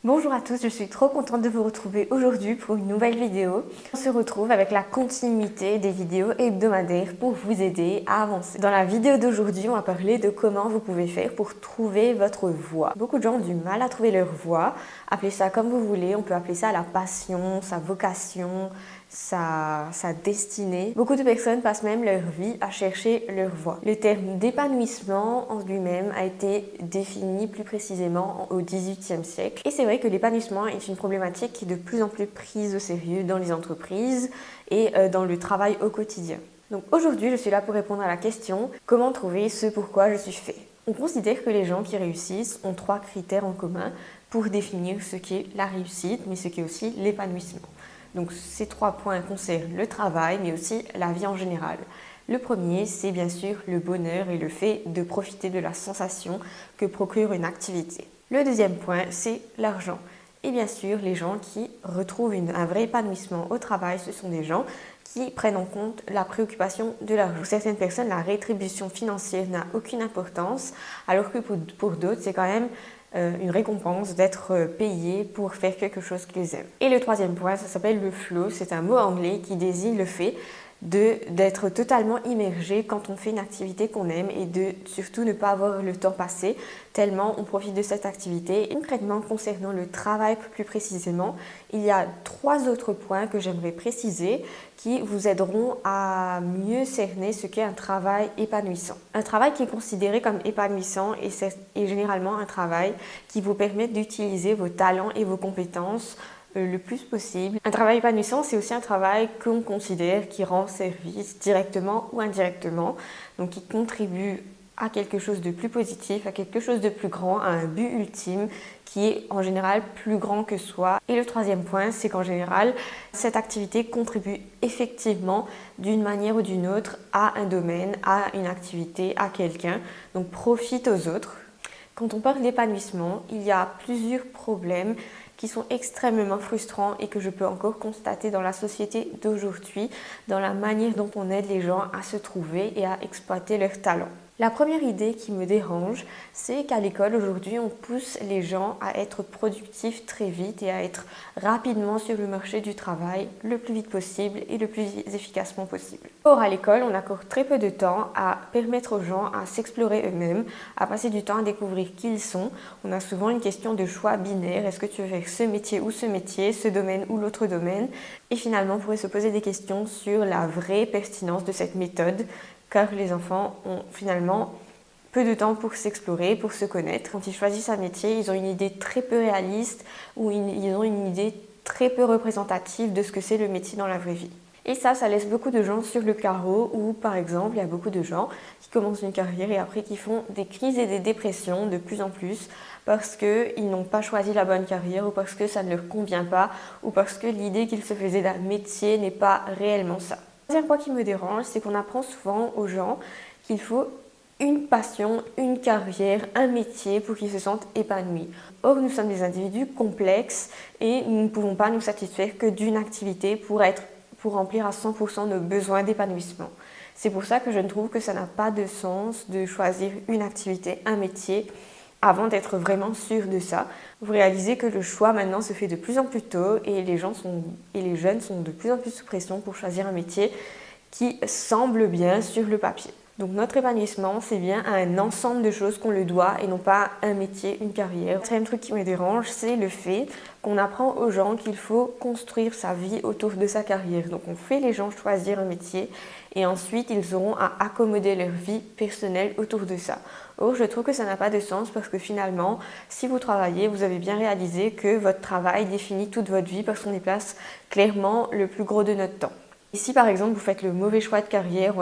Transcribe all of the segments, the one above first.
Bonjour à tous, je suis trop contente de vous retrouver aujourd'hui pour une nouvelle vidéo. On se retrouve avec la continuité des vidéos hebdomadaires pour vous aider à avancer. Dans la vidéo d'aujourd'hui, on va parler de comment vous pouvez faire pour trouver votre voie. Beaucoup de gens ont du mal à trouver leur voie. Appelez ça comme vous voulez, on peut appeler ça la passion, sa vocation, sa destinée. Beaucoup de personnes passent même leur vie à chercher leur voie. Le terme d'épanouissement en lui-même a été défini plus précisément au XVIIIe siècle. Et c'est vrai que l'épanouissement est une problématique qui est de plus en plus prise au sérieux dans les entreprises et dans le travail au quotidien. Donc aujourd'hui, je suis là pour répondre à la question « Comment trouver ce pourquoi je suis fait ?» On considère que les gens qui réussissent ont 3 critères en commun pour définir ce qu'est la réussite, mais ce qu'est aussi l'épanouissement. Donc ces 3 points concernent le travail, mais aussi la vie en général. Le premier, c'est bien sûr le bonheur et le fait de profiter de la sensation que procure une activité. Le deuxième point, c'est l'argent. Et bien sûr, les gens qui retrouvent un vrai épanouissement au travail, ce sont des gens qui prennent en compte la préoccupation de l'argent. Pour certaines personnes, la rétribution financière n'a aucune importance, alors que pour d'autres, c'est quand même une récompense d'être payé pour faire quelque chose qu'ils aiment. Et le troisième point, ça s'appelle le flow. C'est un mot anglais qui désigne le fait d'être totalement immergé quand on fait une activité qu'on aime et de surtout ne pas avoir le temps passé tellement on profite de cette activité. Et concrètement, concernant le travail plus précisément, il y a 3 autres points que j'aimerais préciser qui vous aideront à mieux cerner ce qu'est un travail épanouissant. Un travail qui est considéré comme épanouissant est généralement un travail qui vous permet d'utiliser vos talents et vos compétences le plus possible. Un travail épanouissant, c'est aussi un travail qu'on considère qui rend service directement ou indirectement, donc qui contribue à quelque chose de plus positif, à quelque chose de plus grand, à un but ultime qui est en général plus grand que soi. Et le troisième point, c'est qu'en général, cette activité contribue effectivement d'une manière ou d'une autre à un domaine, à une activité, à quelqu'un, donc profite aux autres. Quand on parle d'épanouissement, il y a plusieurs problèmes qui sont extrêmement frustrants et que je peux encore constater dans la société d'aujourd'hui, dans la manière dont on aide les gens à se trouver et à exploiter leurs talents. La première idée qui me dérange, c'est qu'à l'école aujourd'hui, on pousse les gens à être productifs très vite et à être rapidement sur le marché du travail le plus vite possible et le plus efficacement possible. Or, à l'école, on accorde très peu de temps à permettre aux gens à s'explorer eux-mêmes, à passer du temps à découvrir qui ils sont. On a souvent une question de choix binaire. Est-ce que tu veux faire ce métier ou ce métier, ce domaine ou l'autre domaine? Et finalement, on pourrait se poser des questions sur la vraie pertinence de cette méthode, car les enfants ont finalement peu de temps pour s'explorer, pour se connaître. Quand ils choisissent un métier, ils ont une idée très peu réaliste ou ils ont une idée très peu représentative de ce que c'est le métier dans la vraie vie. Et ça laisse beaucoup de gens sur le carreau où, par exemple, il y a beaucoup de gens qui commencent une carrière et après qui font des crises et des dépressions de plus en plus parce qu'ils n'ont pas choisi la bonne carrière ou parce que ça ne leur convient pas ou parce que l'idée qu'ils se faisaient d'un métier n'est pas réellement ça. Le deuxième point qui me dérange, c'est qu'on apprend souvent aux gens qu'il faut une passion, une carrière, un métier pour qu'ils se sentent épanouis. Or, nous sommes des individus complexes et nous ne pouvons pas nous satisfaire que d'une activité pour remplir à 100% nos besoins d'épanouissement. C'est pour ça que je ne trouve que ça n'a pas de sens de choisir une activité, un métier, avant d'être vraiment sûr de ça. Vous réalisez que le choix maintenant se fait de plus en plus tôt et les jeunes sont de plus en plus sous pression pour choisir un métier qui semble bien sur le papier. Donc notre épanouissement, c'est bien un ensemble de choses qu'on le doit et non pas un métier, une carrière. Le troisième truc qui me dérange, c'est le fait qu'on apprend aux gens qu'il faut construire sa vie autour de sa carrière. Donc on fait les gens choisir un métier et ensuite ils auront à accommoder leur vie personnelle autour de ça. Or, je trouve que ça n'a pas de sens parce que finalement, si vous travaillez, vous avez bien réalisé que votre travail définit toute votre vie parce qu'on y place clairement le plus gros de notre temps. Et si par exemple vous faites le mauvais choix de carrière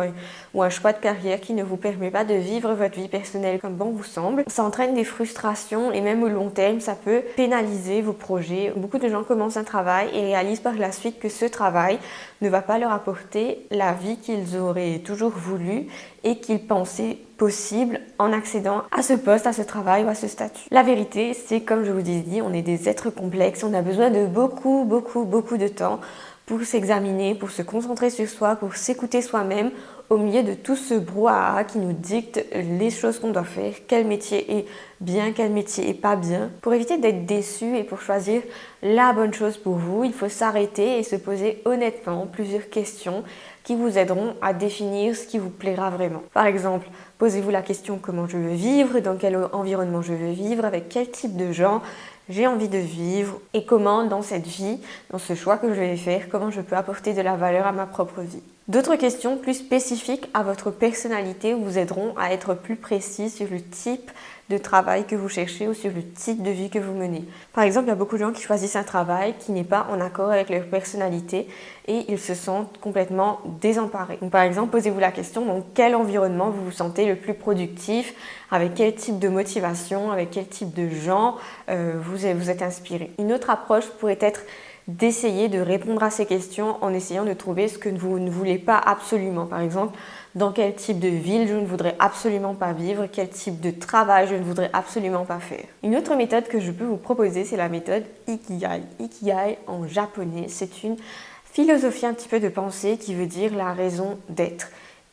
ou un choix de carrière qui ne vous permet pas de vivre votre vie personnelle comme bon vous semble, ça entraîne des frustrations et même au long terme ça peut pénaliser vos projets. Beaucoup de gens commencent un travail et réalisent par la suite que ce travail ne va pas leur apporter la vie qu'ils auraient toujours voulu et qu'ils pensaient possible en accédant à ce poste, à ce travail ou à ce statut. La vérité, c'est comme je vous ai dit, on est des êtres complexes, on a besoin de beaucoup de temps pour s'examiner, pour se concentrer sur soi, pour s'écouter soi-même au milieu de tout ce brouhaha qui nous dicte les choses qu'on doit faire, quel métier est bien, quel métier est pas bien. Pour éviter d'être déçu et pour choisir la bonne chose pour vous, il faut s'arrêter et se poser honnêtement plusieurs questions qui vous aideront à définir ce qui vous plaira vraiment. Par exemple, posez-vous la question comment je veux vivre, dans quel environnement je veux vivre, avec quel type de gens j'ai envie de vivre et comment dans cette vie, dans ce choix que je vais faire, comment je peux apporter de la valeur à ma propre vie. D'autres questions plus spécifiques à votre personnalité vous aideront à être plus précis sur le type de travail que vous cherchez ou sur le type de vie que vous menez. Par exemple, il y a beaucoup de gens qui choisissent un travail qui n'est pas en accord avec leur personnalité et ils se sentent complètement désemparés. Donc, par exemple, posez-vous la question dans quel environnement vous vous sentez le plus productif, avec quel type de motivation, avec quel type de gens vous êtes inspiré. Une autre approche pourrait être d'essayer de répondre à ces questions en essayant de trouver ce que vous ne voulez pas absolument. Par exemple, dans quel type de ville je ne voudrais absolument pas vivre, quel type de travail je ne voudrais absolument pas faire. Une autre méthode que je peux vous proposer, c'est la méthode Ikigai. Ikigai en japonais, c'est une philosophie un petit peu de pensée qui veut dire la raison d'être.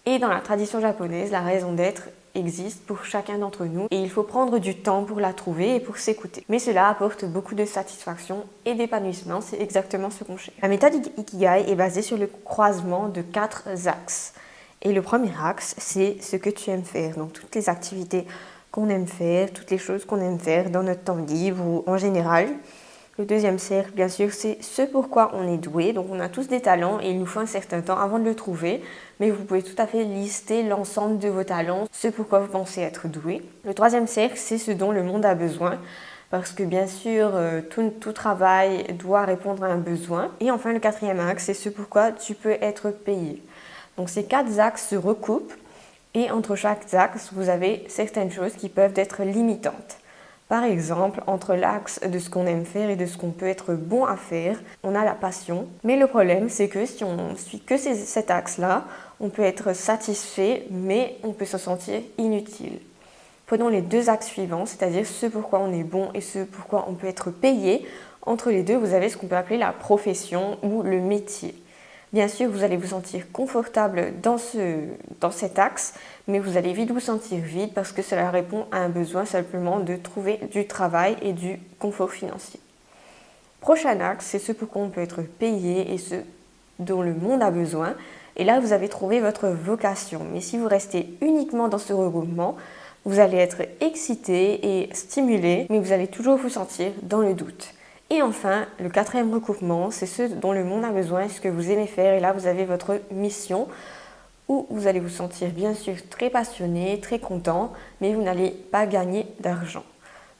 Et dans la tradition japonaise, la raison d'être existe pour chacun d'entre nous et il faut prendre du temps pour la trouver et pour s'écouter. Mais cela apporte beaucoup de satisfaction et d'épanouissement, c'est exactement ce qu'on cherche. La méthode Ikigai est basée sur le croisement de 4 axes. Et le premier axe, c'est ce que tu aimes faire. Donc toutes les activités qu'on aime faire, toutes les choses qu'on aime faire dans notre temps libre ou en général. Le deuxième cercle, bien sûr, c'est ce pourquoi on est doué. Donc on a tous des talents et il nous faut un certain temps avant de le trouver. Mais vous pouvez tout à fait lister l'ensemble de vos talents, ce pourquoi vous pensez être doué. Le troisième cercle, c'est ce dont le monde a besoin. Parce que bien sûr, tout travail doit répondre à un besoin. Et enfin, le quatrième axe, c'est ce pourquoi tu peux être payé. Donc ces 4 axes se recoupent et entre chaque axe, vous avez certaines choses qui peuvent être limitantes. Par exemple, entre l'axe de ce qu'on aime faire et de ce qu'on peut être bon à faire, on a la passion. Mais le problème, c'est que si on suit que cet axe-là, on peut être satisfait, mais on peut se sentir inutile. Prenons les 2 axes suivants, c'est-à-dire ce pourquoi on est bon et ce pourquoi on peut être payé. Entre les deux, vous avez ce qu'on peut appeler la profession ou le métier. Bien sûr, vous allez vous sentir confortable dans cet axe, mais vous allez vite vous sentir vide parce que cela répond à un besoin simplement de trouver du travail et du confort financier. Prochain axe, c'est ce pourquoi on peut être payé et ce dont le monde a besoin. Et là, vous avez trouvé votre vocation. Mais si vous restez uniquement dans ce regroupement, vous allez être excité et stimulé, mais vous allez toujours vous sentir dans le doute. Et enfin, le 4e recoupement, c'est ce dont le monde a besoin, ce que vous aimez faire. Et là, vous avez votre mission où vous allez vous sentir bien sûr très passionné, très content, mais vous n'allez pas gagner d'argent.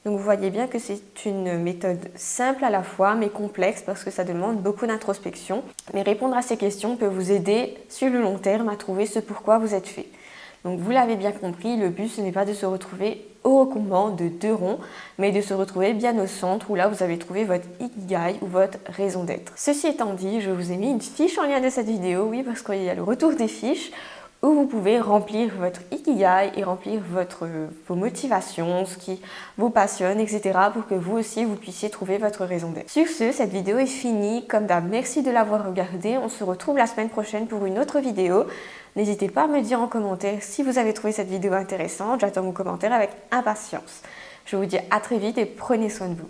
Donc vous voyez bien que c'est une méthode simple à la fois, mais complexe parce que ça demande beaucoup d'introspection. Mais répondre à ces questions peut vous aider sur le long terme à trouver ce pourquoi vous êtes fait. Donc vous l'avez bien compris, le but ce n'est pas de se retrouver au recoupement de 2 ronds, mais de se retrouver bien au centre où là vous avez trouvé votre Ikigai ou votre raison d'être. Ceci étant dit, je vous ai mis une fiche en lien de cette vidéo, oui, parce qu'il y a le retour des fiches où vous pouvez remplir votre Ikigai et remplir vos motivations, ce qui vous passionne, etc. pour que vous aussi vous puissiez trouver votre raison d'être. Sur ce, cette vidéo est finie. Comme d'hab, merci de l'avoir regardée. On se retrouve la semaine prochaine pour une autre vidéo. N'hésitez pas à me dire en commentaire si vous avez trouvé cette vidéo intéressante. J'attends vos commentaires avec impatience. Je vous dis à très vite et prenez soin de vous.